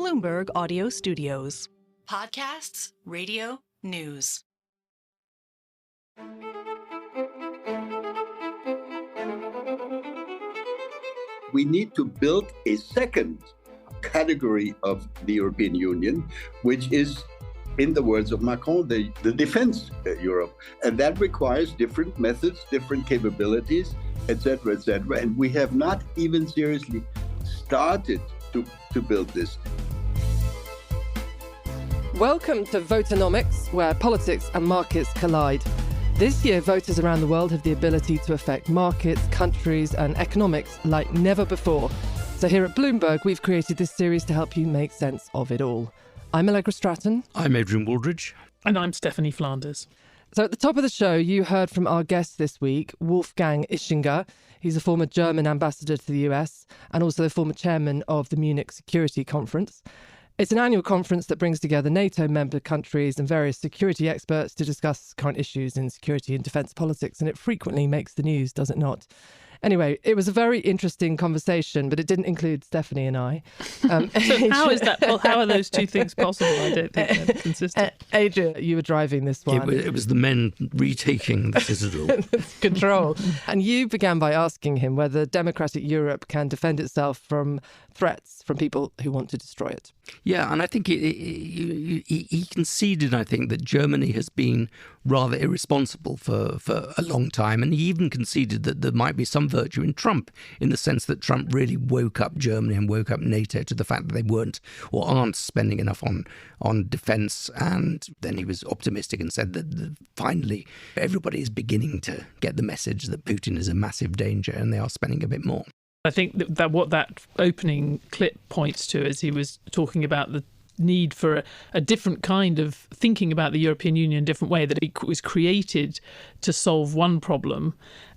Bloomberg Audio Studios. Podcasts, radio, news. We need to build a second category of the European Union, which is, in the words of Macron, the defense Europe. And that requires different methods, different capabilities, etc., etc. And we have not even seriously started to build this. Welcome to Voternomics, where politics and markets collide. This year, voters around the world have the ability to affect markets, countries and economics like never before. So here at Bloomberg, we've created this series to help you make sense of it all. I'm Allegra Stratton. I'm Adrian Wooldridge. And I'm Stephanie Flanders. So at the top of the show, you heard from our guest this week, Wolfgang Ischinger. He's a former German ambassador to the US and also the former chairman of the Munich Security Conference. It's an annual conference that brings together NATO member countries and various security experts to discuss current issues in security and defence politics, and it frequently makes the news, does it not? Anyway, it was a very interesting conversation, but it didn't include Stephanie and I. So how is that? Well, how are those two things possible? I don't think they're consistent. Adrian, you were driving this one. It was the men retaking the citadel. Control. And you began by asking him whether democratic Europe can defend itself from threats from people who want to destroy it. Yeah, and I think he conceded, I think, that Germany has been rather irresponsible for a long time. And he even conceded that there might be some virtue in Trump, in the sense that Trump really woke up Germany and woke up NATO to the fact that they weren't or aren't spending enough on defence. And then he was optimistic and said that finally everybody is beginning to get the message that Putin is a massive danger and they are spending a bit more. I think that what that opening clip points to is he was talking about the need for a different kind of thinking about the European Union in a different way, that it was created to solve one problem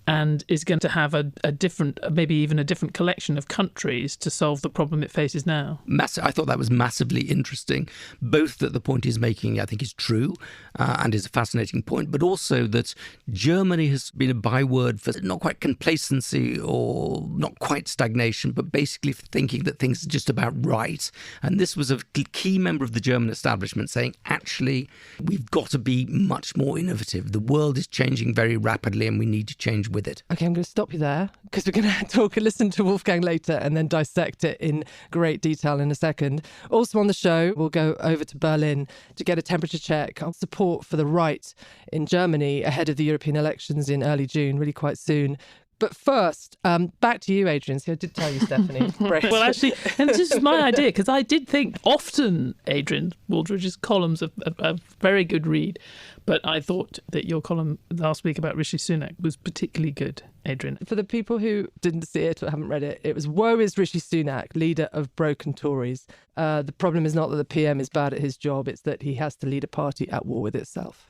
and is going to have a different, maybe even a different collection of countries to solve the problem it faces now. I thought that was massively interesting, both that the point he's making, I think, is true and is a fascinating point, but also that Germany has been a byword for not quite complacency or not quite stagnation, but basically for thinking that things are just about right. And this was a key member of the German establishment saying, actually, we've got to be much more innovative. The world is changing very rapidly and we need to change with it. Okay, I'm going to stop you there because we're going to listen to Wolfgang later and then dissect it in great detail in a second. Also on the show, we'll go over to Berlin to get a temperature check on support for the right in Germany ahead of the European elections in early June, really quite soon. But first, back to you, Adrian. So I did tell you, Stephanie. Well, actually, and this is my idea, because I did think often Adrian Wooldridge's columns are a very good read. But I thought that your column last week about Rishi Sunak was particularly good, Adrian. For the people who didn't see it or haven't read it, it was woe is Rishi Sunak, leader of broken Tories. The problem is not that the PM is bad at his job, it's that he has to lead a party at war with itself.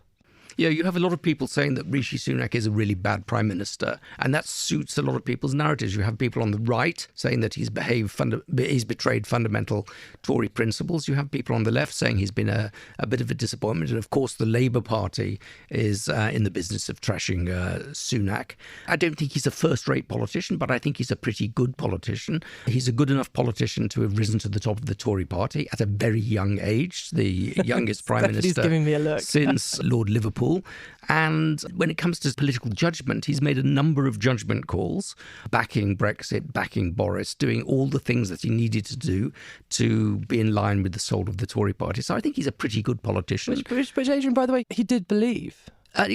Yeah, you have a lot of people saying that Rishi Sunak is a really bad prime minister, and that suits a lot of people's narratives. You have people on the right saying that he's betrayed fundamental Tory principles. You have people on the left saying he's been a bit of a disappointment. And of course, the Labour Party is in the business of trashing Sunak. I don't think he's a first-rate politician, but I think he's a pretty good politician. He's a good enough politician to have risen to the top of the Tory party at a very young age, the youngest prime minister giving me a look. Since Lord Liverpool. And when it comes to political judgment, he's made a number of judgment calls, backing Brexit, backing Boris, doing all the things that he needed to do to be in line with the soul of the Tory party. So I think he's a pretty good politician. Which Adrian, by the way, he did believe. I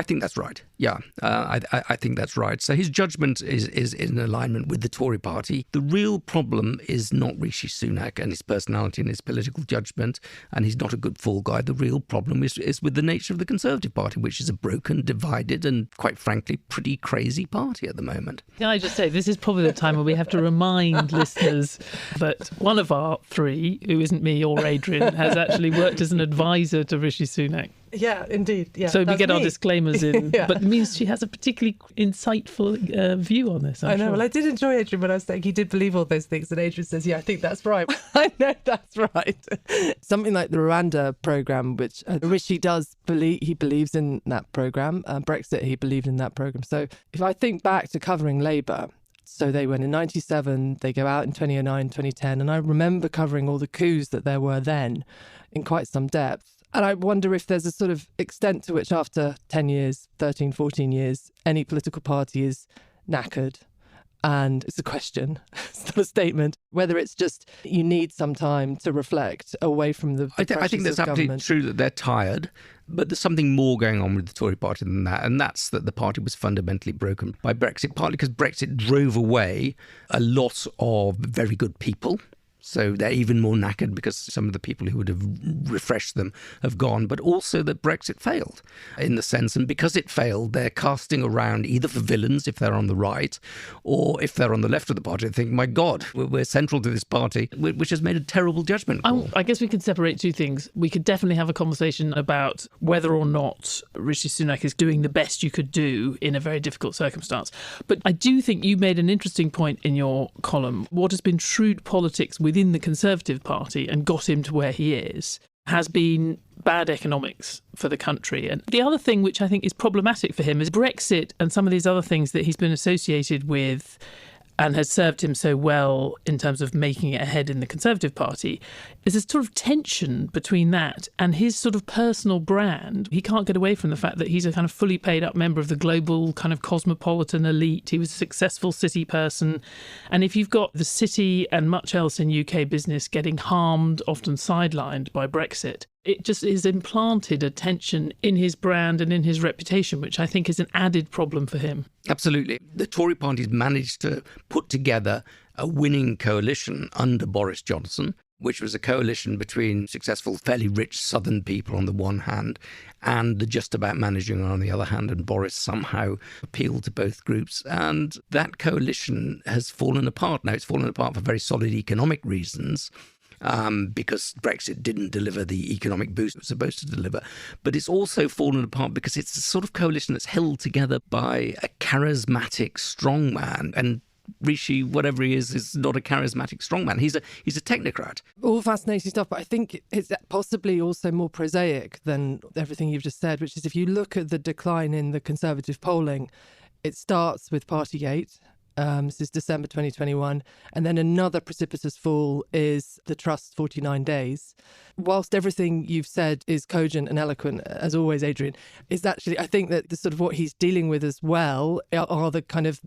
think that's right. Yeah, I think that's right. So his judgment is in alignment with the Tory party. The real problem is not Rishi Sunak and his personality and his political judgment, and he's not a good fall guy. The real problem is with the nature of the Conservative Party, which is a broken, divided and, quite frankly, pretty crazy party at the moment. Can I just say, this is probably the time where we have to remind listeners that one of our three, who isn't me or Adrian, has actually worked as an advisor to Rishi Sunak. Yeah, indeed. Yeah, so we get our disclaimers in, yeah. But it means she has a particularly insightful view on this. I know. Sure. Well, I did enjoy Adrian when I was saying he did believe all those things, and Adrian says, yeah, I think that's right. I know that's right. Something like the Rwanda programme, which Rishi does believe, he believes in that programme. Brexit, he believed in that programme. So if I think back to covering Labour, So they went in 97, they go out in 2009, 2010. And I remember covering all the coups that there were then in quite some depth. And I wonder if there's a sort of extent to which after 10 years, 13, 14 years, any political party is knackered. And it's a question, it's not a statement, whether it's just you need some time to reflect away from the I think that's absolutely true that they're tired, but there's something more going on with the Tory party than that, and that's that the party was fundamentally broken by Brexit, partly because Brexit drove away a lot of very good people. So they're even more knackered because some of the people who would have refreshed them have gone, but also that Brexit failed in the sense, and because it failed, they're casting around either for villains if they're on the right, or if they're on the left of the party, they think, my God, we're central to this party, which has made a terrible judgment call. I guess we could separate two things. We could definitely have a conversation about whether or not Rishi Sunak is doing the best you could do in a very difficult circumstance. But I do think you made an interesting point in your column. What has been shrewd politics within the Conservative Party and got him to where he is has been bad economics for the country. And the other thing which I think is problematic for him is Brexit and some of these other things that he's been associated with and has served him so well in terms of making it ahead in the Conservative Party, is a sort of tension between that and his sort of personal brand. He can't get away from the fact that he's a kind of fully paid up member of the global kind of cosmopolitan elite. He was a successful city person. And if you've got the city and much else in UK business getting harmed, often sidelined by Brexit, it just is implanted a tension in his brand and in his reputation, which I think is an added problem for him. Absolutely. The Tory party's managed to put together a winning coalition under Boris Johnson, which was a coalition between successful, fairly rich southern people on the one hand and the just about managing on the other hand. And Boris somehow appealed to both groups. And that coalition has fallen apart. Now, it's fallen apart for very solid economic reasons. Because Brexit didn't deliver the economic boost it was supposed to deliver. But it's also fallen apart because it's a sort of coalition that's held together by a charismatic strongman. And Rishi, whatever he is not a charismatic strongman. He's a technocrat. All fascinating stuff, but I think it's possibly also more prosaic than everything you've just said, which is if you look at the decline in the Conservative polling, it starts with Partygate. This is December 2021. And then another precipitous fall is the Trust's 49 days. Whilst everything you've said is cogent and eloquent, as always, Adrian, is actually, I think that the sort of what he's dealing with as well are the kind of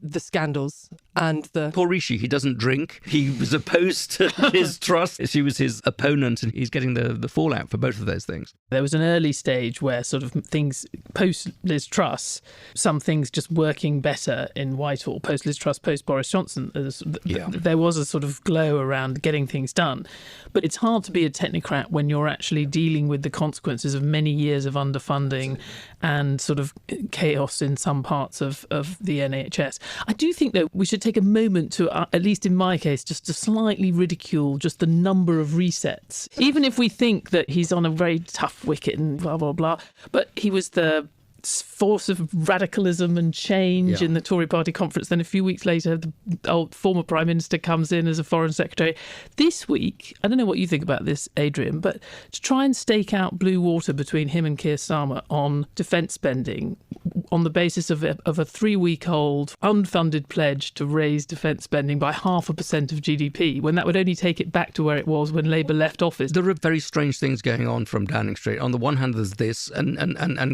the scandals and the... Poor Rishi, he doesn't drink. He was opposed to his Trust. She was his opponent, and he's getting the fallout for both of those things. There was an early stage where sort of things, post-Liz Truss, some things just working better in Whitehall, post-Liz Truss, post-Boris Johnson. There was a sort of glow around getting things done. But it's hard to be a technocrat when you're actually dealing with the consequences of many years of underfunding and sort of chaos in some parts of the NHS. I do think, though, we should take a moment to, at least in my case, just to slightly ridicule just the number of resets. Even if we think that he's on a very tough wicket and blah, blah, blah, but he was the force of radicalism and change in the Tory party conference. Then a few weeks later, the old former Prime Minister comes in as a Foreign Secretary. This week, I don't know what you think about this, Adrian, but to try and stake out blue water between him and Keir Starmer on defence spending on the basis of a 3-week-old unfunded pledge to raise defence spending by 0.5% of GDP, when that would only take it back to where it was when Labour left office. There are very strange things going on from Downing Street. On the one hand, there's this, and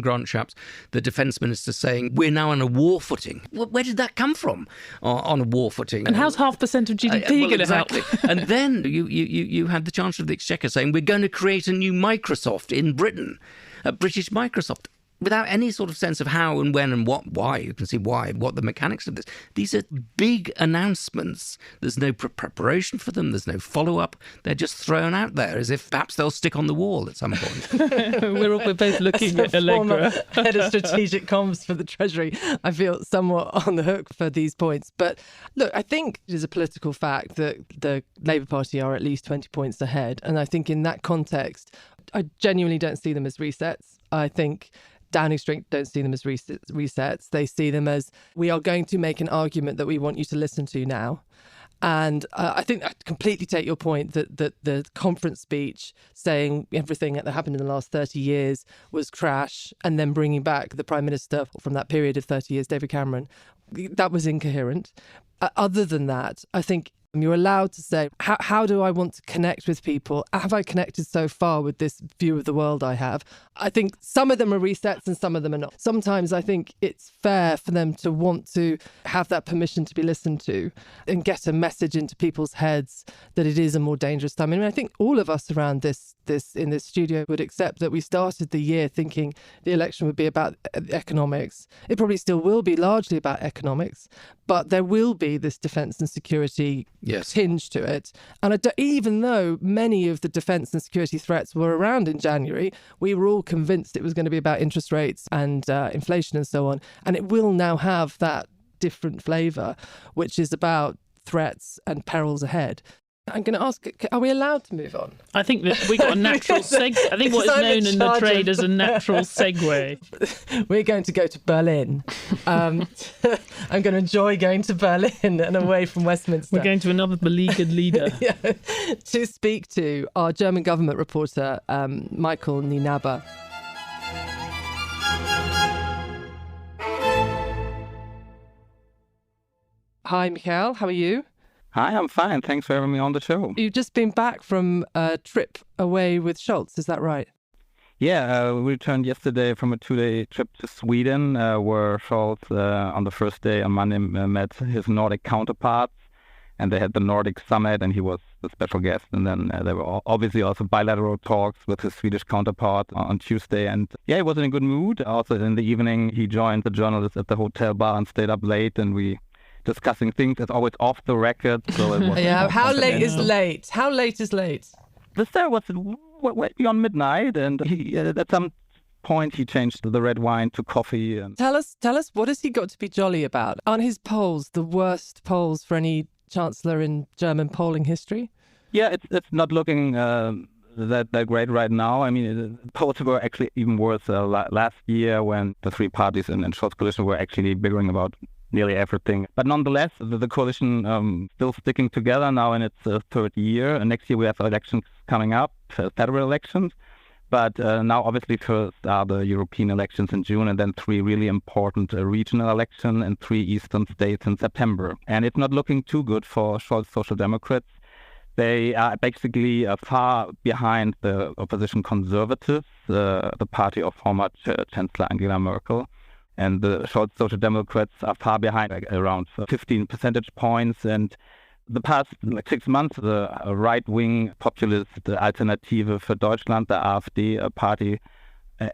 Grant Shapps, the defence minister, saying we're now on a war footing. Where did that come from? On a war footing. And how's 0.5% of GDP going to help? And then you had the Chancellor of the Exchequer saying we're going to create a new Microsoft in Britain, a British Microsoft, without any sort of sense of how and when and why. You can see why, what the mechanics of this. These are big announcements. There's no preparation for them. There's no follow-up. They're just thrown out there as if perhaps they'll stick on the wall at some point. We're both looking at Allegra. Head of strategic comms for the Treasury. I feel somewhat on the hook for these points. But look, I think it is a political fact that the Labour Party are at least 20 points ahead. And I think in that context, I genuinely don't see them as resets. I think Downing Street don't see them as resets. They see them as, we are going to make an argument that we want you to listen to now. And I think I completely take your point that the conference speech saying everything that happened in the last 30 years was trash, and then bringing back the Prime Minister from that period of 30 years, David Cameron, that was incoherent. Other than that, I think you're allowed to say, how do I want to connect with people? Have I connected so far with this view of the world I have? I think some of them are resets and some of them are not. Sometimes I think it's fair for them to want to have that permission to be listened to and get a message into people's heads that it is a more dangerous time. I mean, I think all of us around this in this studio would accept that we started the year thinking the election would be about economics. It probably still will be largely about economics, but there will be this defence and security tinge to it. And even though many of the defence and security threats were around in January, we were all convinced it was going to be about interest rates and inflation and so on. And it will now have that different flavour, which is about threats and perils ahead. I'm going to ask, are we allowed to move on? I think that we got a natural segue. I think what is known in the trade as a natural segue. We're going to go to Berlin. I'm going to enjoy going to Berlin and away from Westminster. We're going to another beleaguered leader. To speak to our German government reporter, Michael Nienaber. Hi, Michael. How are you? Hi, I'm fine. Thanks for having me on the show. You've just been back from a trip away with Scholz, is that right? Yeah, we returned yesterday from a 2-day trip to Sweden, where Scholz, on the first day on Monday, met his Nordic counterparts, and they had the Nordic summit, and he was the special guest. And then there were obviously also bilateral talks with his Swedish counterpart on Tuesday. And yeah, he was in a good mood. Also in the evening, he joined the journalists at the hotel bar and stayed up late, and we discussing things that's always off the record. So it was how late is late? How late is late? This there was way beyond midnight, and he, at some point he changed the red wine to coffee. And Tell us, what has he got to be jolly about? Aren't his polls the worst polls for any chancellor in German polling history? Yeah, it's not looking that great right now. I mean, polls were actually even worse last year when the three parties in Scholz coalition were actually bickering about nearly everything. But nonetheless, the coalition still sticking together now in its third year. And next year we have elections coming up, federal elections. But now obviously first are the European elections in June, and then 3 really important regional elections in 3 eastern states in September. And it's not looking too good for Scholz Social Democrats. They are basically far behind the opposition Conservatives, the party of former Chancellor Angela Merkel. And the Scholz Social Democrats are far behind, around 15 percentage points. And the past 6 months, the right-wing populist Alternative für Deutschland, the AfD party,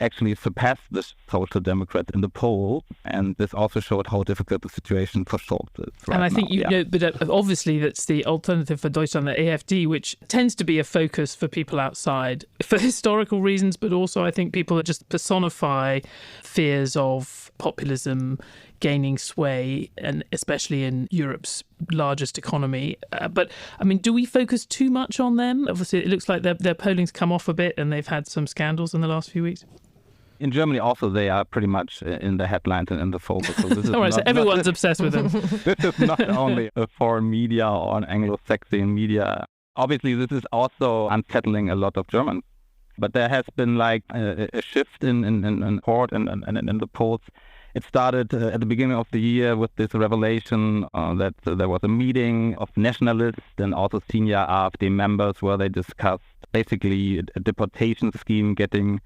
actually surpassed the Social Democrats in the polls. And this also showed how difficult the situation for Scholz is right now. And I think you know, but obviously that's the Alternative für Deutschland, the AfD, which tends to be a focus for people outside for historical reasons, but also I think people just personify fears of populism gaining sway, and especially in Europe's largest economy. But I mean, do we focus too much on them? Obviously, it looks like their polling's come off a bit, and they've had some scandals in the last few weeks. In Germany, also, they are pretty much in the headlines and in the focus. So this is so everyone's obsessed with them. This is not only a foreign media or an Anglo-Saxon media. Obviously, this is also unsettling a lot of Germans. But there has been like a shift in court and in the polls. It started at the beginning of the year with this revelation that there was a meeting of nationalists and also senior AfD members where they discussed basically a deportation scheme, getting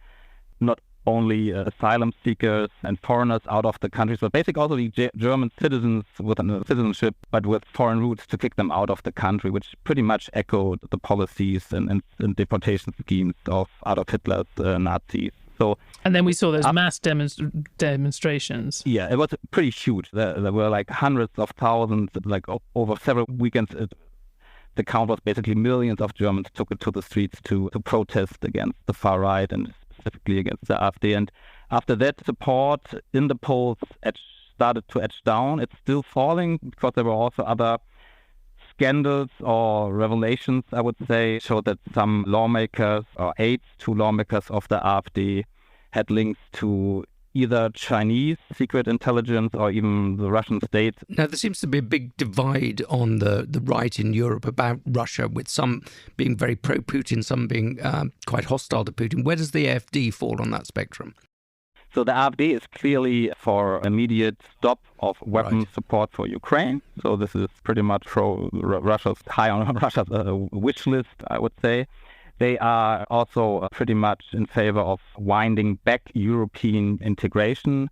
not only asylum seekers and foreigners out of the country, but basically also the German citizens with citizenship, but with foreign roots, to kick them out of the country, which pretty much echoed the policies and deportation schemes of Adolf Hitler's Nazis. And then we saw those mass demonstrations. Yeah, it was pretty huge. There were like hundreds of thousands, like over several weekends. The count was basically millions of Germans took it to the streets to protest against the far right and specifically against the AfD. And after that, support in the polls started to edge down. It's still falling because there were also other scandals or revelations, I would say, showed that some lawmakers or aides to lawmakers of the AfD had links to either Chinese secret intelligence or even the Russian state. Now, there seems to be a big divide on the right in Europe about Russia, with some being very pro-Putin, some being quite hostile to Putin. Where does the AfD fall on that spectrum? So the AfD is clearly for immediate stop of weapons support for Ukraine. So this is pretty much Russia's high on Russia's wish list, I would say. They are also pretty much in favor of winding back European integration,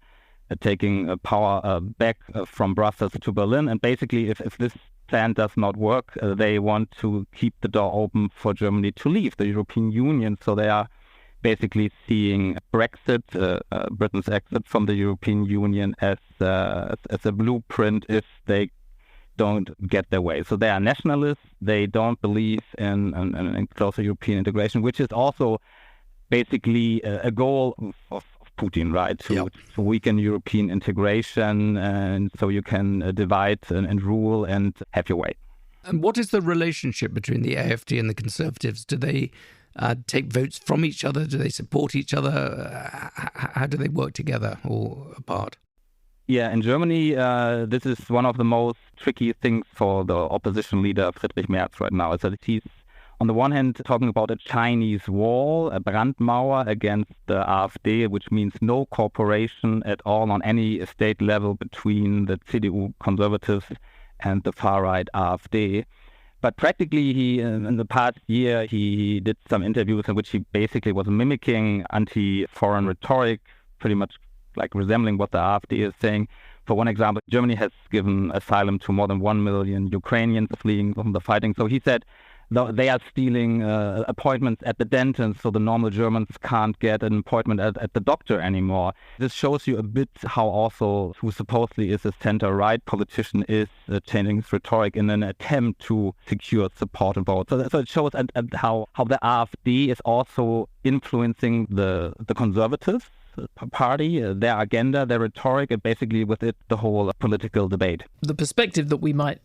taking power back from Brussels to Berlin. And basically, if this plan does not work, they want to keep the door open for Germany to leave the European Union. So they are basically seeing Brexit, Britain's exit from the European Union, as a blueprint if they don't get their way. So they are nationalists. They don't believe in closer European integration, which is also basically a goal of Putin, right? To weaken European integration, and so you can divide and rule and have your way. And what is the relationship between the AfD and the Conservatives? Do they take votes from each other? Do they support each other? How do they work together or apart? Yeah, in Germany, this is one of the most tricky things for the opposition leader, Friedrich Merz, right now. Is that he's, on the one hand, talking about a Chinese wall, a Brandmauer against the AfD, which means no cooperation at all on any state level between the CDU conservatives and the far-right AfD. But practically, he in the past year, he did some interviews in which he basically was mimicking anti-foreign rhetoric, pretty much like resembling what the AfD is saying. For one example, Germany has given asylum to more than 1 million Ukrainians fleeing from the fighting. So he said they are stealing appointments at the dentist, so the normal Germans can't get an appointment at the doctor anymore. This shows you a bit how also who supposedly is a center-right politician is changing his rhetoric in an attempt to secure support and vote. So it shows how the AfD is also influencing the conservatives party, their agenda, their rhetoric, and basically with it the whole political debate. The perspective that we might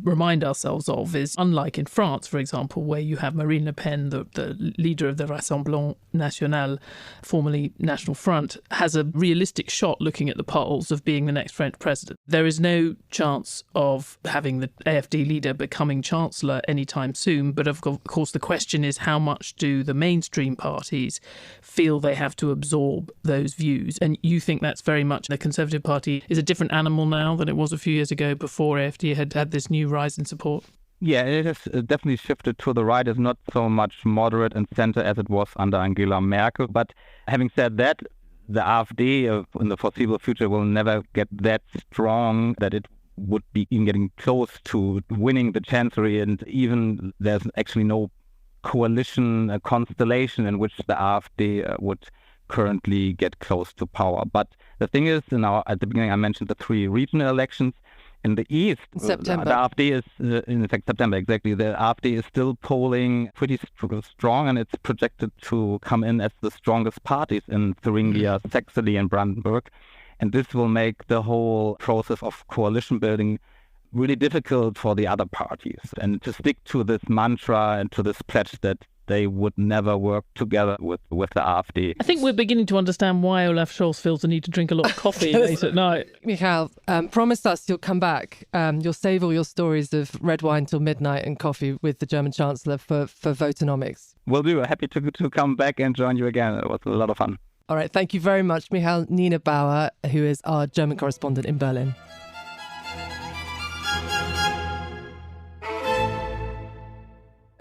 remind ourselves of is, unlike in France, for example, where you have Marine Le Pen, the leader of the Rassemblement National, formerly National Front, has a realistic shot looking at the polls of being the next French president. There is no chance of having the AfD leader becoming chancellor anytime soon, but of course the question is how much do the mainstream parties feel they have to absorb those views? And you think that's very much, the Conservative Party is a different animal now than it was a few years ago before AfD had this new rise in support? Yeah, it has definitely shifted to the right. It's not so much moderate and center as it was under Angela Merkel. But having said that, the AfD in the foreseeable future will never get that strong that it would be even getting close to winning the chancellery. And even there's actually no coalition, a constellation in which the AfD would currently get close to power. But the thing is, at the beginning I mentioned the 3 regional elections. In the East, September. The AfD is, in fact, September, exactly. The AfD is still polling pretty strong, and it's projected to come in as the strongest parties in Thuringia, Saxony, and Brandenburg. And this will make the whole process of coalition building really difficult for the other parties. And to stick to this mantra and to this pledge that they would never work together with the AfD. I think we're beginning to understand why Olaf Scholz feels the need to drink a lot of coffee late at night. Michael, promise us you'll come back. You'll save all your stories of red wine till midnight and coffee with the German Chancellor for Voternomics. Will do. Happy to come back and join you again. It was a lot of fun. All right. Thank you very much, Michael Nienaber, who is our German correspondent in Berlin.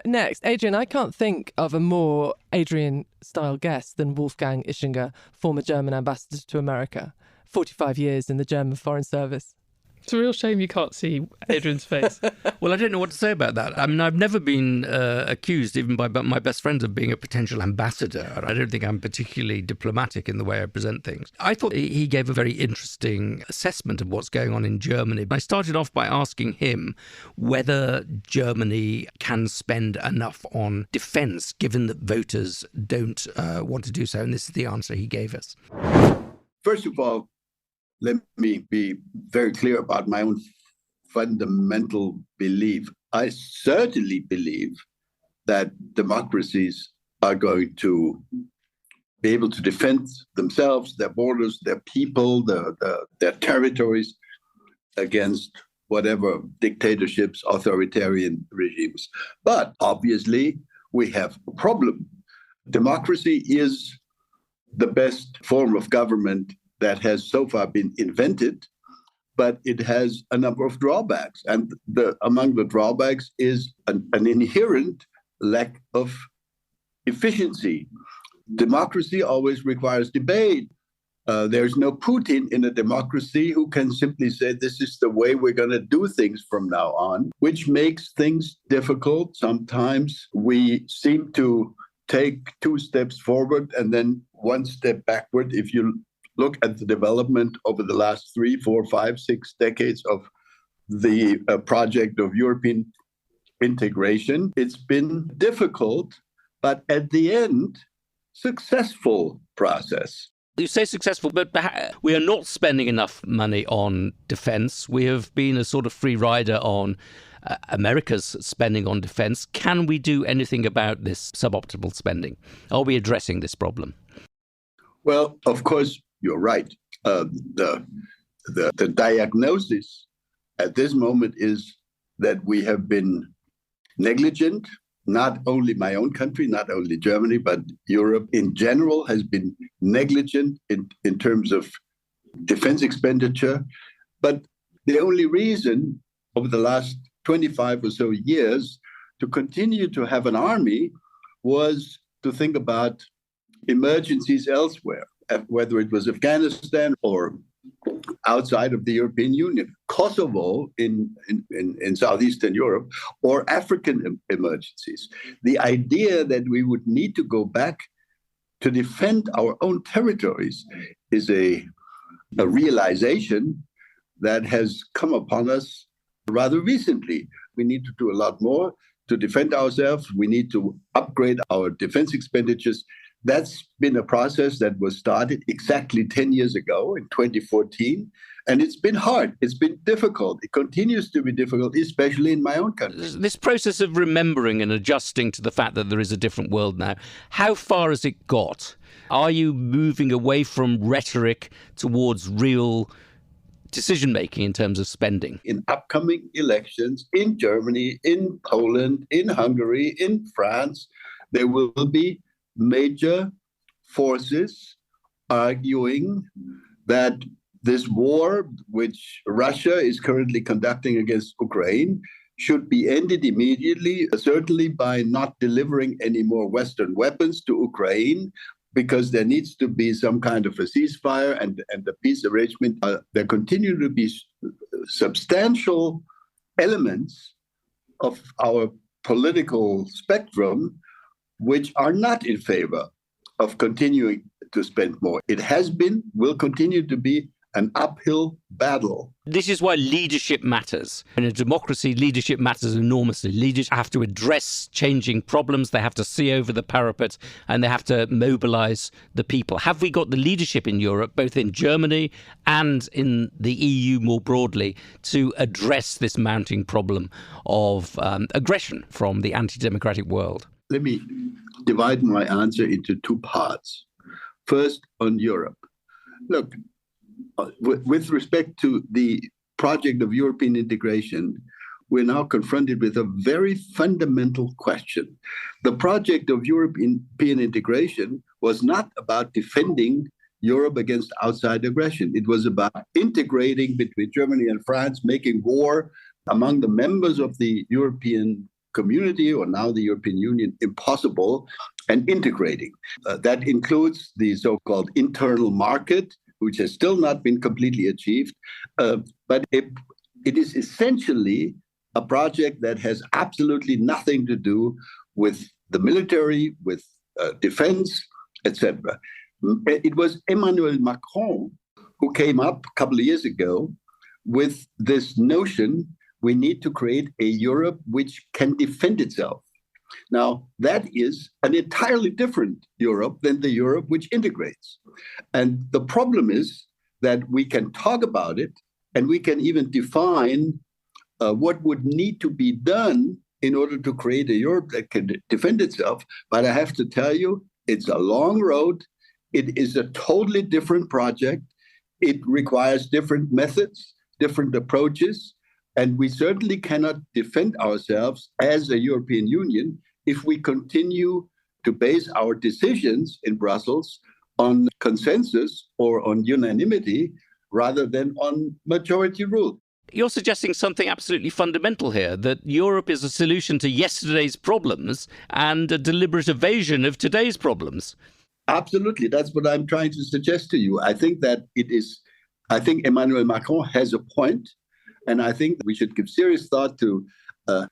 Next, Adrian, I can't think of a more Adrian-style guest than Wolfgang Ischinger, former German ambassador to America, 45 years in the German Foreign Service. It's a real shame you can't see Adrian's face. Well, I don't know what to say about that. I mean, I've never been accused, even by my best friends, of being a potential ambassador. I don't think I'm particularly diplomatic in the way I present things. I thought he gave a very interesting assessment of what's going on in Germany. I started off by asking him whether Germany can spend enough on defence, given that voters don't want to do so. And this is the answer he gave us. First of all, let me be very clear about my own fundamental belief. I certainly believe that democracies are going to be able to defend themselves, their borders, their people, their territories against whatever dictatorships, authoritarian regimes. But obviously, we have a problem. Democracy is the best form of government that has so far been invented, but it has a number of drawbacks. And among the drawbacks is an inherent lack of efficiency. Democracy always requires debate. There's no Putin in a democracy who can simply say, this is the way we're going to do things from now on, which makes things difficult. Sometimes we seem to take 2 steps forward and then 1 step backward. If you look at the development over the last 3, 4, 5, 6 decades of the project of European integration, it's been difficult, but at the end, successful process. You say successful, but we are not spending enough money on defense. We have been a sort of free rider on America's spending on defense. Can we do anything about this suboptimal spending? Are we addressing this problem? Well, of course, you're right. The diagnosis at this moment is that we have been negligent. Not only my own country, not only Germany, but Europe in general has been negligent in terms of defense expenditure. But the only reason over the last 25 or so years to continue to have an army was to think about emergencies elsewhere, whether it was Afghanistan or outside of the European Union, Kosovo in southeastern Europe, or African emergencies. The idea that we would need to go back to defend our own territories is a realization that has come upon us rather recently. We need to do a lot more to defend ourselves. We need to upgrade our defense expenditures. That's been a process that was started exactly 10 years ago in 2014. And it's been hard. It's been difficult. It continues to be difficult, especially in my own country. This process of remembering and adjusting to the fact that there is a different world now, how far has it got? Are you moving away from rhetoric towards real decision-making in terms of spending? In upcoming elections in Germany, in Poland, in Hungary, in France, there will be major forces arguing that this war, which Russia is currently conducting against Ukraine, should be ended immediately, certainly by not delivering any more Western weapons to Ukraine, because there needs to be some kind of a ceasefire and a peace arrangement. There continue to be substantial elements of our political spectrum which are not in favor of continuing to spend more. It has been, will continue to be an uphill battle. This is why leadership matters. In a democracy, leadership matters enormously. Leaders have to address changing problems. They have to see over the parapet and they have to mobilize the people. Have we got the leadership in Europe, both in Germany and in the EU more broadly, to address this mounting problem of aggression from the anti-democratic world? Let me divide my answer into 2 parts. First, on Europe. Look, with respect to the project of European integration, we're now confronted with a very fundamental question. The project of European integration was not about defending Europe against outside aggression. It was about integrating between Germany and France, making war among the members of the European community, or now the European Union, impossible, and integrating. That includes the so-called internal market, which has still not been completely achieved. But it is essentially a project that has absolutely nothing to do with the military, with defense, etc. It was Emmanuel Macron who came up a couple of years ago with this notion: we need to create a Europe which can defend itself. Now, that is an entirely different Europe than the Europe which integrates. And the problem is that we can talk about it and we can even define what would need to be done in order to create a Europe that can defend itself. But I have to tell you, it's a long road. It is a totally different project. It requires different methods, different approaches, and we certainly cannot defend ourselves as a European Union if we continue to base our decisions in Brussels on consensus or on unanimity rather than on majority rule. You're suggesting something absolutely fundamental here, that Europe is a solution to yesterday's problems and a deliberate evasion of today's problems. Absolutely. That's what I'm trying to suggest to you. I think Emmanuel Macron has a point, and I think we should give serious thought to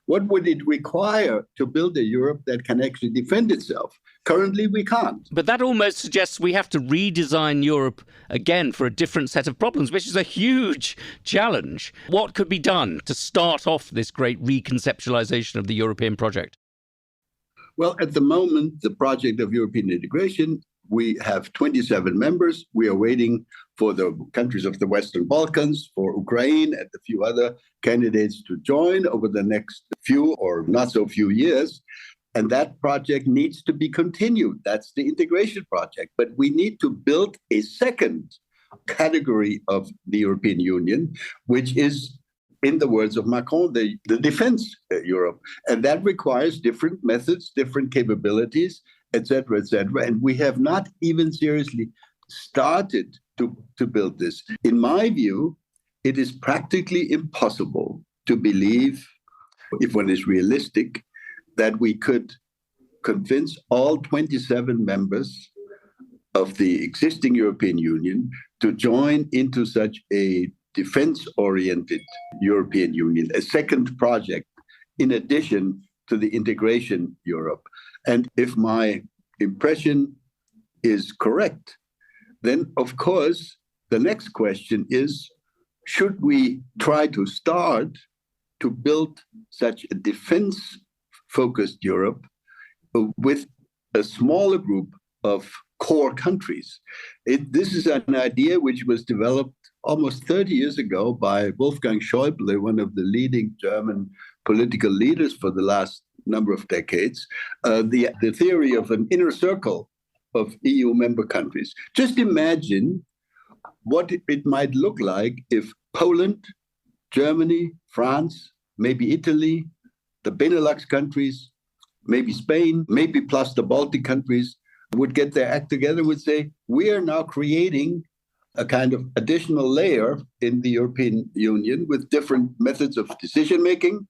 what would it require to build a Europe that can actually defend itself. Currently, we can't. But that almost suggests we have to redesign Europe again for a different set of problems, which is a huge challenge. What could be done to start off this great reconceptualization of the European project? Well, at the moment, the project of European integration, we have 27 members. We are waiting for the countries of the Western Balkans, for Ukraine and a few other candidates to join over the next few or not so few years. And that project needs to be continued. That's the integration project. But we need to build a second category of the European Union, which is, in the words of Macron, the defense Europe. And that requires different methods, different capabilities, et cetera, et cetera. And we have not even seriously started to build this. In my view, it is practically impossible to believe, if one is realistic, that we could convince all 27 members of the existing European Union to join into such a defense-oriented European Union, a second project, in addition to the integration Europe. And if my impression is correct, then, of course, the next question is, should we try to start to build such a defense-focused Europe with a smaller group of core countries? This is an idea which was developed almost 30 years ago by Wolfgang Schäuble, one of the leading German political leaders for the last number of decades, the theory of an inner circle of EU member countries. Just imagine what it might look like if Poland, Germany, France, maybe Italy, the Benelux countries, maybe Spain, maybe plus the Baltic countries would get their act together, would say, we are now creating a kind of additional layer in the European Union with different methods of decision-making.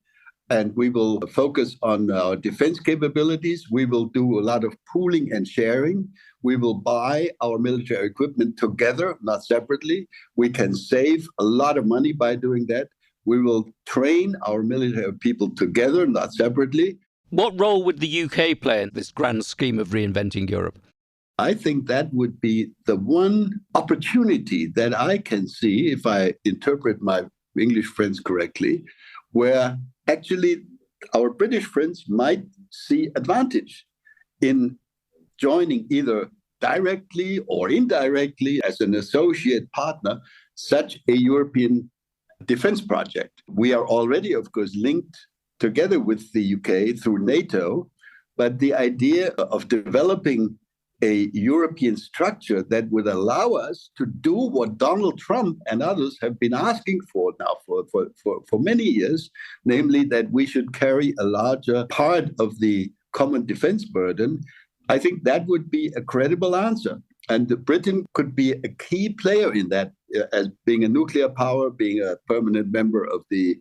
And we will focus on our defense capabilities. We will do a lot of pooling and sharing. We will buy our military equipment together, not separately. We can save a lot of money by doing that. We will train our military people together, not separately. What role would the UK play in this grand scheme of reinventing Europe? I think that would be the one opportunity that I can see, if I interpret my English friends correctly, where actually our British friends might see advantage in joining either directly or indirectly as an associate partner such a European defense project. We are already, of course, linked together with the UK through NATO, but the idea of developing a European structure that would allow us to do what Donald Trump and others have been asking for now for many years, namely that we should carry a larger part of the common defense burden, I think that would be a credible answer. And Britain could be a key player in that, as being a nuclear power, being a permanent member of the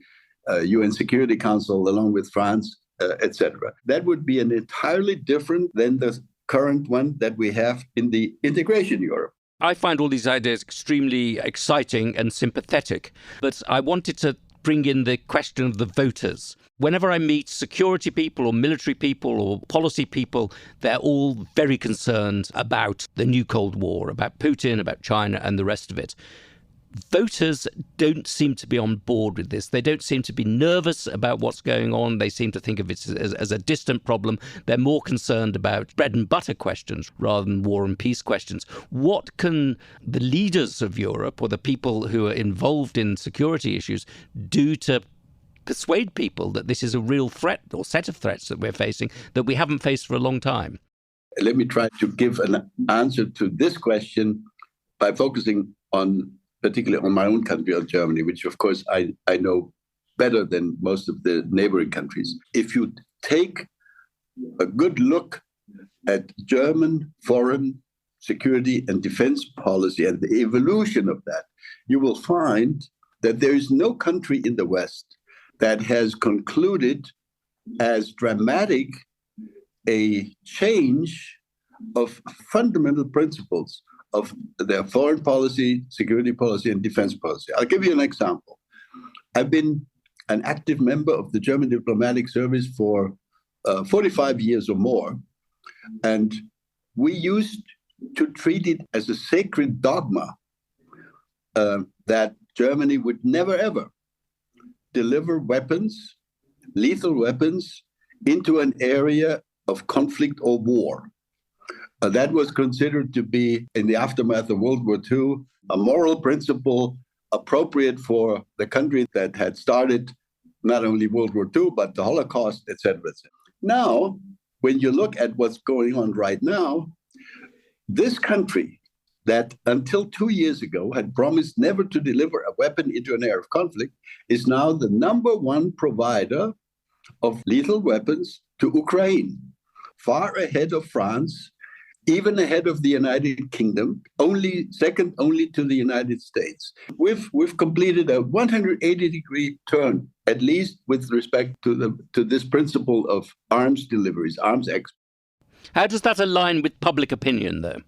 UN Security Council, along with France, etc. That would be an entirely different than the current one that we have in the integration Europe. I find all these ideas extremely exciting and sympathetic, but I wanted to bring in the question of the voters. Whenever I meet security people or military people or policy people, they're all very concerned about the new Cold War, about Putin, about China and the rest of it. Voters don't seem to be on board with this. They don't seem to be nervous about what's going on. They seem to think of it as a distant problem. They're more concerned about bread and butter questions rather than war and peace questions. What can the leaders of Europe or the people who are involved in security issues do to persuade people that this is a real threat or set of threats that we're facing that we haven't faced for a long time? Let me try to give an answer to this question by focusing particularly on my own country, on Germany, which of course I know better than most of the neighboring countries. If you take a good look at German foreign security and defense policy and the evolution of that, you will find that there is no country in the West that has concluded as dramatic a change of fundamental principles of their foreign policy, security policy, and defense policy. I'll give you an example. I've been an active member of the German diplomatic service for 45 years or more, and we used to treat it as a sacred dogma that Germany would never, ever deliver weapons, lethal weapons, into an area of conflict or war. That was considered to be, in the aftermath of World War II, a moral principle appropriate for the country that had started not only World War II, but the Holocaust, etc. Now, when you look at what's going on right now, this country that until 2 years ago had promised never to deliver a weapon into an area of conflict is now the number one provider of lethal weapons to Ukraine, far ahead of France, even ahead of the United Kingdom, second only to the United States. We've completed a 180-degree turn, at least with respect to this principle of arms deliveries, arms export. How does that align with public opinion, though?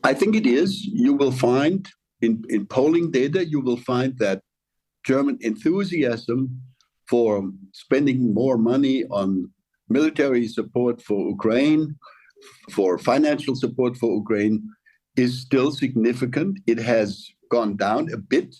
I think it is. You will find in polling data, you will find that German enthusiasm for spending more money on military support for Ukraine, for financial support for Ukraine, is still significant. It has gone down a bit,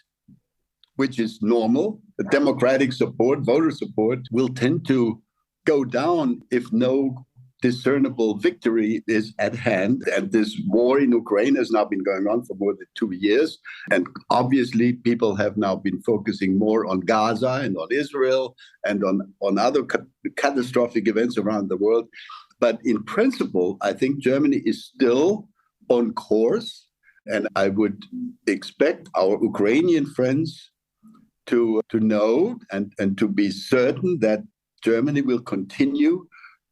which is normal. The democratic support, voter support, will tend to go down if no discernible victory is at hand. And this war in Ukraine has now been going on for more than 2 years. And obviously, people have now been focusing more on Gaza and on Israel and on other catastrophic events around the world. But in principle, I think Germany is still on course. And I would expect our Ukrainian friends to know and to be certain that Germany will continue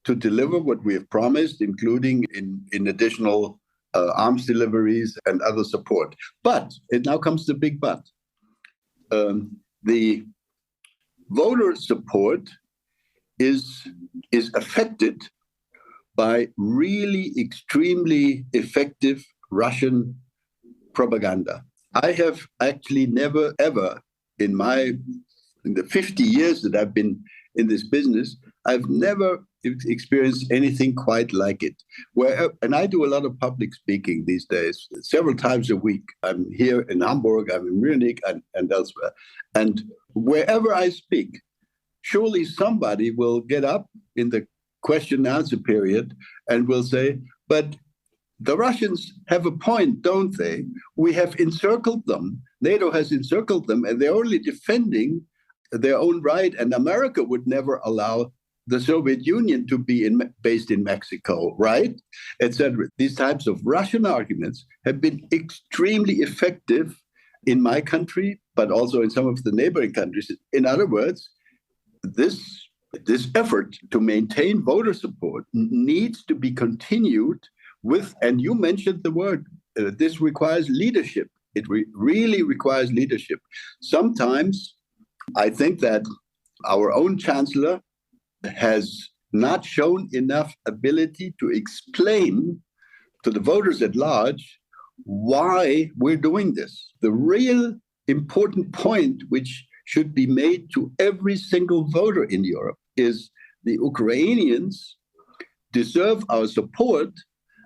to deliver what we have promised, including in additional arms deliveries and other support. But it now comes the big but. The voter support is affected by really extremely effective Russian propaganda. I have actually never, ever in the 50 years that I've been in this business, I've never experienced anything quite like it. And I do a lot of public speaking these days, several times a week. I'm here in Hamburg, I'm in Munich, and elsewhere. And wherever I speak, surely somebody will get up in the question and answer period and will say, but the Russians have a point, don't they? We have encircled them. NATO has encircled them, and they're only defending their own right. And America would never allow the Soviet Union to be based in Mexico, right? Etc. These types of Russian arguments have been extremely effective in my country, but also in some of the neighboring countries. In other words, this effort to maintain voter support needs to be continued with, and you mentioned the word, this requires leadership. It really requires leadership. Sometimes I think that our own chancellor has not shown enough ability to explain to the voters at large why we're doing this. The real important point, which should be made to every single voter in Europe, is the Ukrainians deserve our support,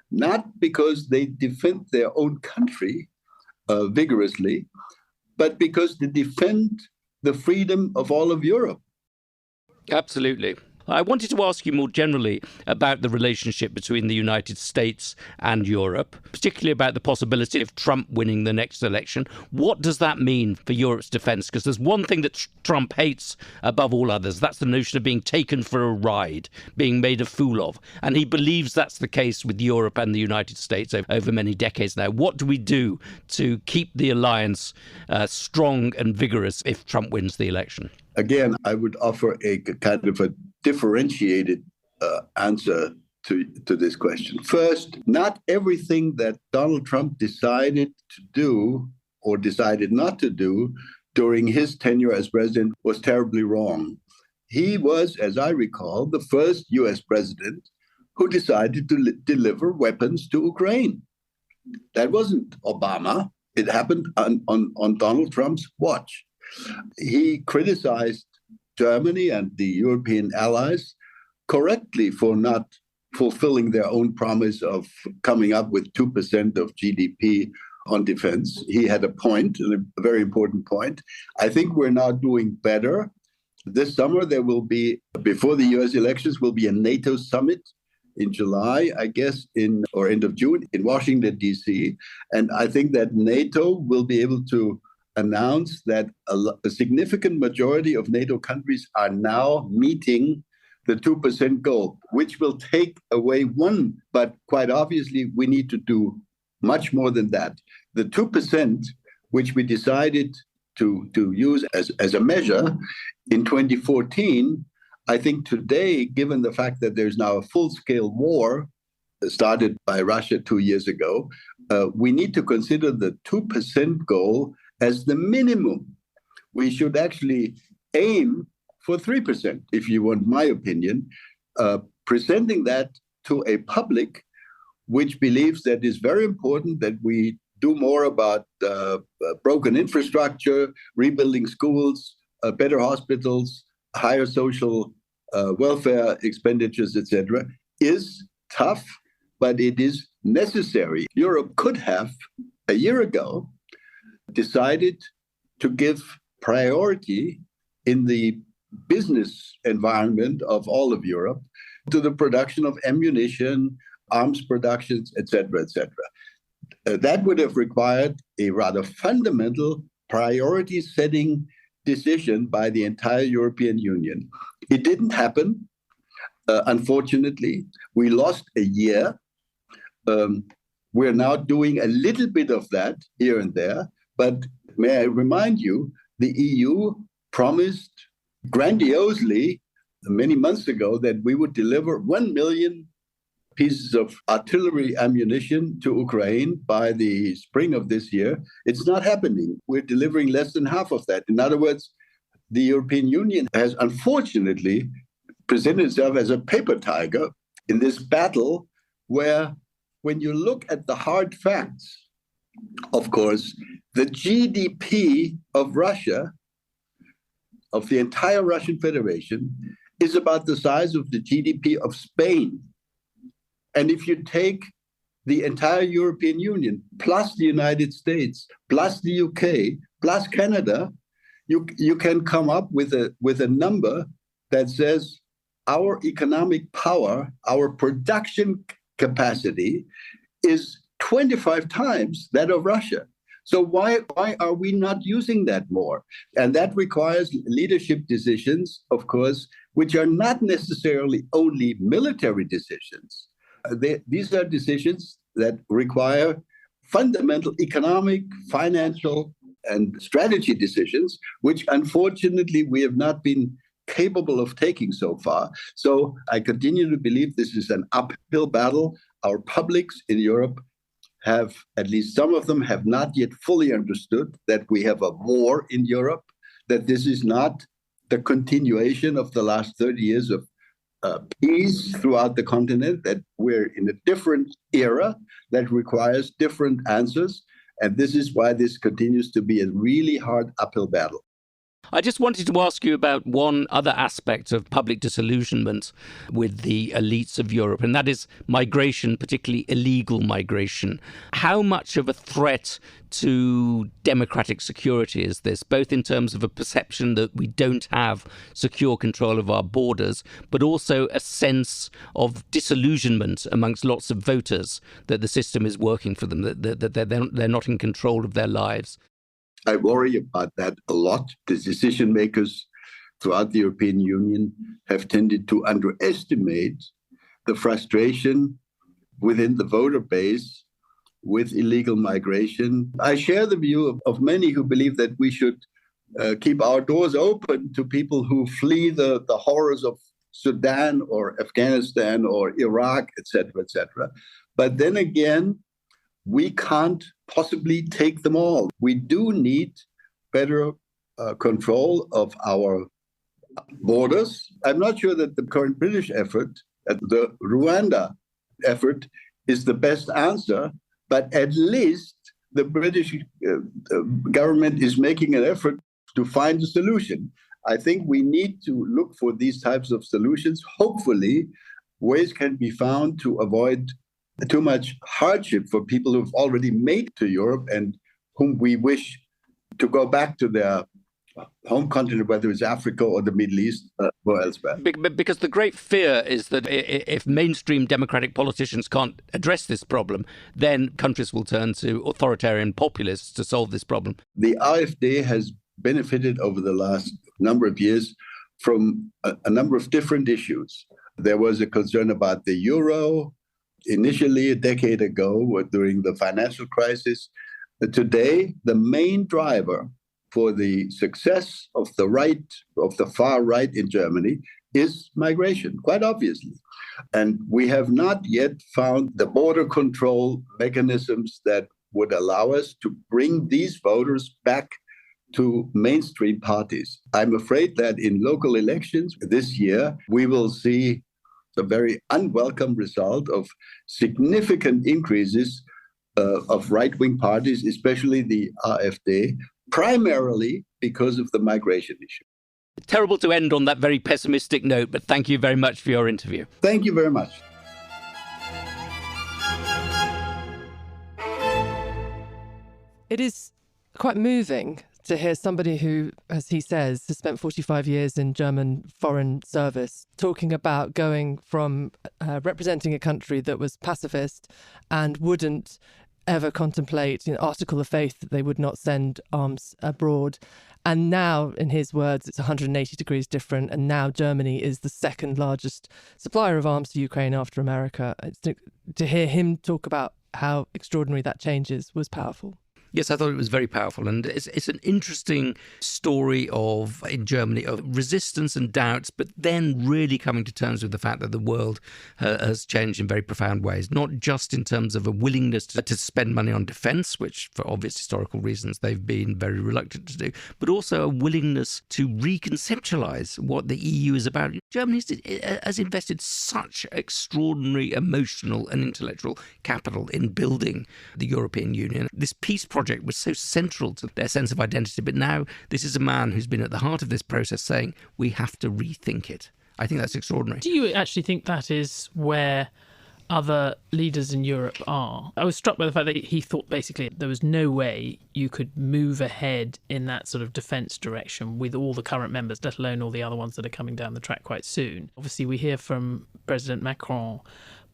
not because they defend their own country vigorously, but because they defend the freedom of all of Europe. Absolutely. I wanted to ask you more generally about the relationship between the United States and Europe, particularly about the possibility of Trump winning the next election. What does that mean for Europe's defence? Because there's one thing that Trump hates above all others. That's the notion of being taken for a ride, being made a fool of. And he believes that's the case with Europe and the United States over many decades now. What do we do to keep the alliance strong and vigorous if Trump wins the election? Again, I would offer a kind of a differentiated answer to this question. First, not everything that Donald Trump decided to do or decided not to do during his tenure as president was terribly wrong. He was, as I recall, the first U.S. president who decided to deliver weapons to Ukraine. That wasn't Obama. It happened on Donald Trump's watch. He criticized Germany and the European allies correctly for not fulfilling their own promise of coming up with 2% of GDP on defense. He had a point, a very important point. I think we're now doing better. This summer, there will be, before the US elections, will be a NATO summit in July, I guess, or end of June in Washington, D.C. And I think that NATO will be able to announce that a significant majority of NATO countries are now meeting the 2% goal, which will take away one. But quite obviously, we need to do much more than that. The 2%, which we decided to use as a measure in 2014, I think today, given the fact that there's now a full-scale war started by Russia 2 years ago, we need to consider the 2% goal as the minimum. We should actually aim for 3%, if you want my opinion, presenting that to a public which believes that it's very important that we do more about broken infrastructure, rebuilding schools, better hospitals, higher social welfare expenditures, etc., is tough, but it is necessary. Europe could have, a year ago, decided to give priority in the business environment of all of Europe to the production of ammunition, arms productions, etc., etc. That would have required a rather fundamental priority-setting decision by the entire European Union. It didn't happen, unfortunately. We lost a year. We're now doing a little bit of that here and there. But may I remind you, the EU promised grandiosely many months ago that we would deliver 1 million pieces of artillery ammunition to Ukraine by the spring of this year. It's not happening. We're delivering less than half of that. In other words, the European Union has unfortunately presented itself as a paper tiger in this battle where, when you look at the hard facts, of course, the GDP of Russia, of the entire Russian Federation, is about the size of the GDP of Spain. And if you take the entire European Union, plus the United States, plus the UK, plus Canada, you can come up with a number that says our economic power, our production capacity is 25 times that of Russia. So why are we not using that more? And that requires leadership decisions, of course, which are not necessarily only military decisions. These are decisions that require fundamental economic, financial, and strategy decisions, which unfortunately we have not been capable of taking so far. So I continue to believe this is an uphill battle. Our publics in Europe have, at least some of them, have not yet fully understood that we have a war in Europe, that this is not the continuation of the last 30 years of peace throughout the continent, that we're in a different era that requires different answers. And this is why this continues to be a really hard uphill battle. I just wanted to ask you about one other aspect of public disillusionment with the elites of Europe, and that is migration, particularly illegal migration. How much of a threat to democratic security is this, both in terms of a perception that we don't have secure control of our borders, but also a sense of disillusionment amongst lots of voters that the system is working for them, that they're not in control of their lives? I worry about that a lot. The decision makers throughout the European Union have tended to underestimate the frustration within the voter base with illegal migration. I share the view of many who believe that we should keep our doors open to people who flee the horrors of Sudan or Afghanistan or Iraq, etc., etc. But then again, we can't possibly take them all. We do need better control of our borders. I'm not sure that the current British effort, the Rwanda effort, is the best answer, but at least the British government is making an effort to find a solution. I think we need to look for these types of solutions. Hopefully, ways can be found to avoid too much hardship for people who've already made to Europe and whom we wish to go back to their home continent, whether it's Africa or the Middle East or elsewhere. Because the great fear is that if mainstream democratic politicians can't address this problem, then countries will turn to authoritarian populists to solve this problem. The AfD has benefited over the last number of years from a number of different issues. There was a concern about the euro initially a decade ago during the financial crisis. Today, the main driver for the success of the right, of the far right in Germany, is migration, quite obviously. And we have not yet found the border control mechanisms that would allow us to bring these voters back to mainstream parties. I'm afraid that in local elections this year, we will see a very unwelcome result of significant increases of right-wing parties, especially the AfD, primarily because of the migration issue. Terrible to end on that very pessimistic note, but thank you very much for your interview. Thank you very much. It is quite moving to hear somebody who, as he says, has spent 45 years in German foreign service, talking about going from representing a country that was pacifist and wouldn't ever contemplate an article of faith that they would not send arms abroad. And now, in his words, it's 180 degrees different. And now Germany is the second largest supplier of arms to Ukraine after America. To hear him talk about how extraordinary that change is was powerful. Yes, I thought it was very powerful. And it's an interesting story in Germany of resistance and doubts, but then really coming to terms with the fact that the world has changed in very profound ways, not just in terms of a willingness to spend money on defence, which for obvious historical reasons they've been very reluctant to do, but also a willingness to reconceptualise what the EU is about. Germany has invested such extraordinary emotional and intellectual capital in building the European Union. This peace project was so central to their sense of identity, but now this is a man who's been at the heart of this process saying we have to rethink it. I think that's extraordinary. Do you actually think that is where other leaders in Europe are? I was struck by the fact that he thought basically there was no way you could move ahead in that sort of defence direction with all the current members, let alone all the other ones that are coming down the track quite soon. Obviously, we hear from President Macron,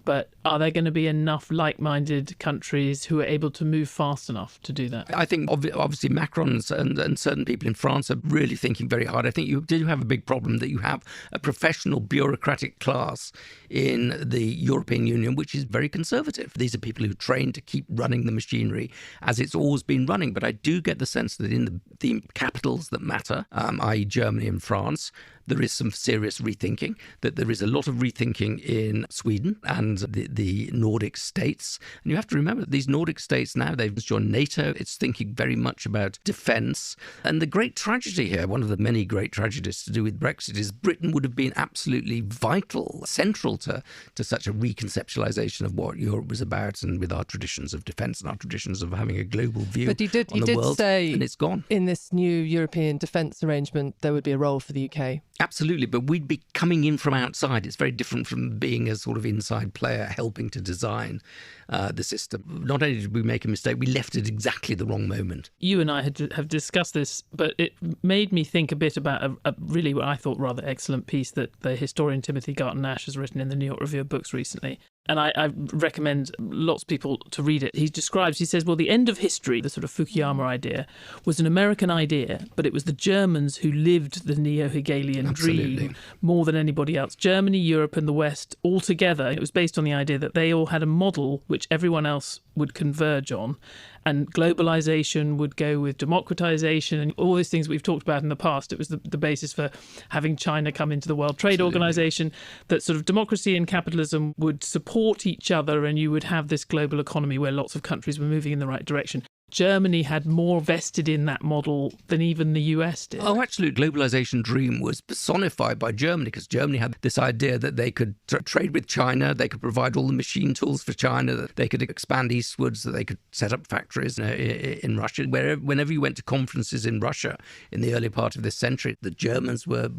but are there going to be enough like-minded countries who are able to move fast enough to do that? I think obviously Macron and certain people in France are really thinking very hard. I think you do have a big problem that you have a professional bureaucratic class in the European Union, which is very conservative. These are people who train to keep running the machinery as it's always been running. But I do get the sense that in the capitals that matter, i.e. Germany and France, there is some serious rethinking, that there is a lot of rethinking in Sweden and the Nordic states. And you have to remember, these Nordic states now, they've joined NATO. It's thinking very much about defence. And the great tragedy here, one of the many great tragedies to do with Brexit, is Britain would have been absolutely vital, central to such a reconceptualisation of what Europe was about, and with our traditions of defence and our traditions of having a global view but he did world, say, and it's gone. In this new European defence arrangement, there would be a role for the UK. Absolutely, but we'd be coming in from outside. It's very different from being a sort of inside player helping to design the system. Not only did we make a mistake, we left it exactly the wrong moment. You and I have discussed this, but it made me think a bit about a really, what I thought, rather excellent piece that the historian Timothy Garton-Ash has written in the New York Review of Books recently. And I recommend lots of people to read it. He says, well, the end of history, the sort of Fukuyama idea, was an American idea, but it was the Germans who lived the neo-Hegelian dream more than anybody else. Germany, Europe and the West all together, it was based on the idea that they all had a model which everyone else would converge on. And globalization would go with democratization and all these things we've talked about in the past. It was the basis for having China come into the World Trade Organization, that sort of democracy and capitalism would support each other, and you would have this global economy where lots of countries were moving in the right direction. Germany had more vested in that model than even the US did. Oh, actually, globalization dream was personified by Germany, because Germany had this idea that they could trade with China, they could provide all the machine tools for China, that they could expand eastwards, that they could set up factories in Russia. Whenever you went to conferences in Russia in the early part of this century, the Germans were,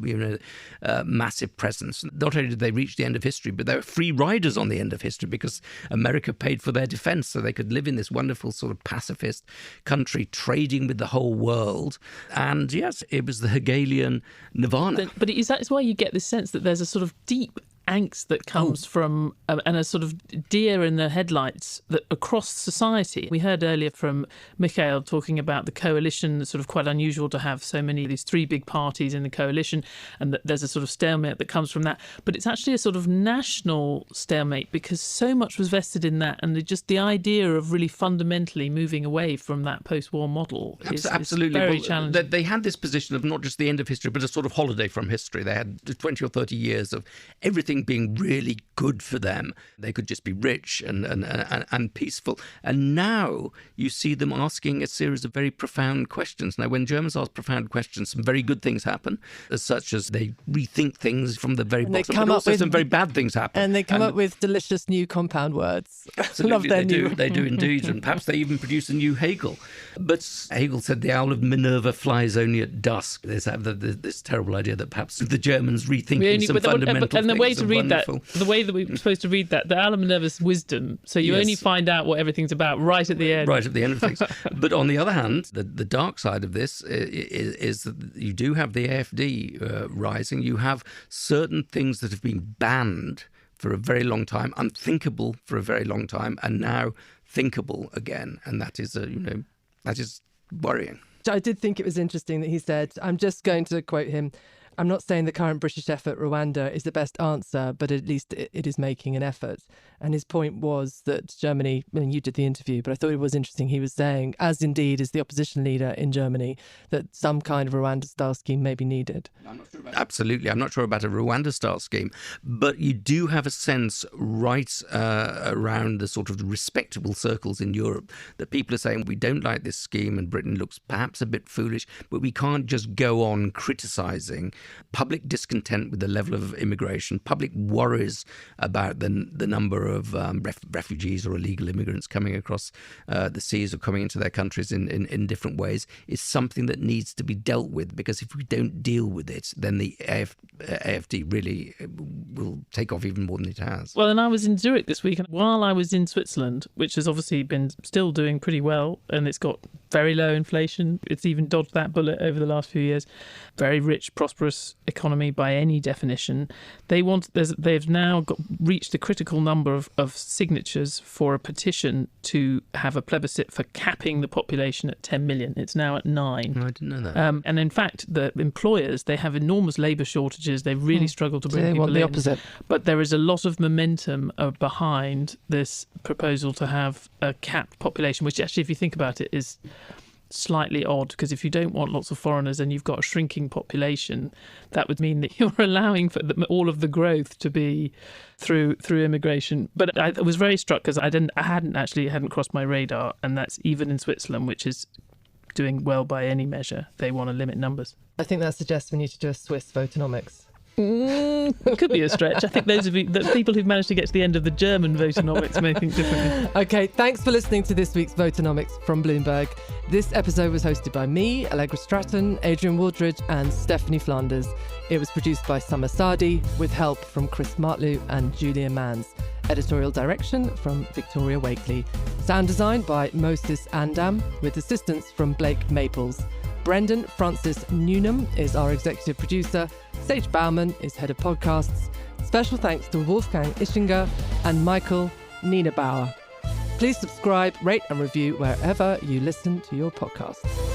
massive presence. Not only did they reach the end of history, but they were free riders on the end of history, because America paid for their defense, so they could live in this wonderful sort of pacifist country trading with the whole world. And yes, it was the Hegelian nirvana. But that's why you get this sense that there's a sort of deep angst that comes from and a sort of deer in the headlights that across society. We heard earlier from Michael talking about the coalition. It's sort of quite unusual to have so many of these three big parties in the coalition, and that there's a sort of stalemate that comes from that. But it's actually a sort of national stalemate, because so much was vested in that, and just the idea of really fundamentally moving away from that post-war model is very challenging. They had this position of not just the end of history, but a sort of holiday from history. They had 20 or 30 years of everything being really good for them. They could just be rich and peaceful. And now you see them asking a series of very profound questions. Now, when Germans ask profound questions, some very good things happen, such as they rethink things from the very bottom, but also some very bad things happen. And they come up with delicious new compound words. Absolutely, they do indeed. And perhaps they even produce a new Hegel. But Hegel said the owl of Minerva flies only at dusk. There's this terrible idea that perhaps the Germans rethinking some fundamental things. The way that we're supposed to read that, the Alan Minerva's wisdom. So you only find out what everything's about right at the end. Right at the end of things. But on the other hand, the dark side of this is that you do have the AfD rising. You have certain things that have been banned for a very long time, unthinkable for a very long time, and now thinkable again. And that is, that is worrying. I did think it was interesting that he said, I'm just going to quote him, I'm not saying the current British effort at Rwanda is the best answer, but at least it is making an effort. And his point was that Germany, you did the interview, but I thought it was interesting. He was saying, as indeed is the opposition leader in Germany, that some kind of Rwanda-style scheme may be needed. Absolutely. I'm not sure about a Rwanda-style scheme, but you do have a sense right around the sort of respectable circles in Europe that people are saying, we don't like this scheme and Britain looks perhaps a bit foolish, but we can't just go on criticising. Public discontent with the level of immigration, public worries about the number of refugees or illegal immigrants coming across the seas or coming into their countries in different ways is something that needs to be dealt with, because if we don't deal with it, then the AfD really will take off even more than it has. Well, and I was in Zurich this week, and while I was in Switzerland, which has obviously been still doing pretty well, and it's got very low inflation, it's even dodged that bullet over the last few years, very rich, prosperous economy by any definition. They've now reached the critical number of signatures for a petition to have a plebiscite for capping the population at 10 million. It's now at 9. I didn't know that. And in fact, the employers, they have enormous labour shortages. They really struggle to bring people in. They want the opposite. But there is a lot of momentum behind this proposal to have a capped population, which actually, if you think about it, is slightly odd, because if you don't want lots of foreigners and you've got a shrinking population, that would mean that you're allowing for all of the growth to be through immigration. But I was very struck because it hadn't crossed my radar, and that's even in Switzerland, which is doing well by any measure. They want to limit numbers. I think that suggests we need to do a Swiss Voternomics. It could be a stretch. I think the people who've managed to get to the end of the German Voternomics may think differently. Okay, thanks for listening to this week's Voternomics from Bloomberg. This episode was hosted by me, Allegra Stratton, Adrian Wooldridge and Stephanie Flanders. It was produced by Summer Sadi with help from Chris Martlew and Julia Manns. Editorial direction from Victoria Wakely. Sound design by Moses Andam with assistance from Blake Maples. Brendan Francis Newnham is our executive producer. Sage Bauman is head of podcasts. Special thanks to Wolfgang Ischinger and Michael Nienaber. Please subscribe, rate and review wherever you listen to your podcasts.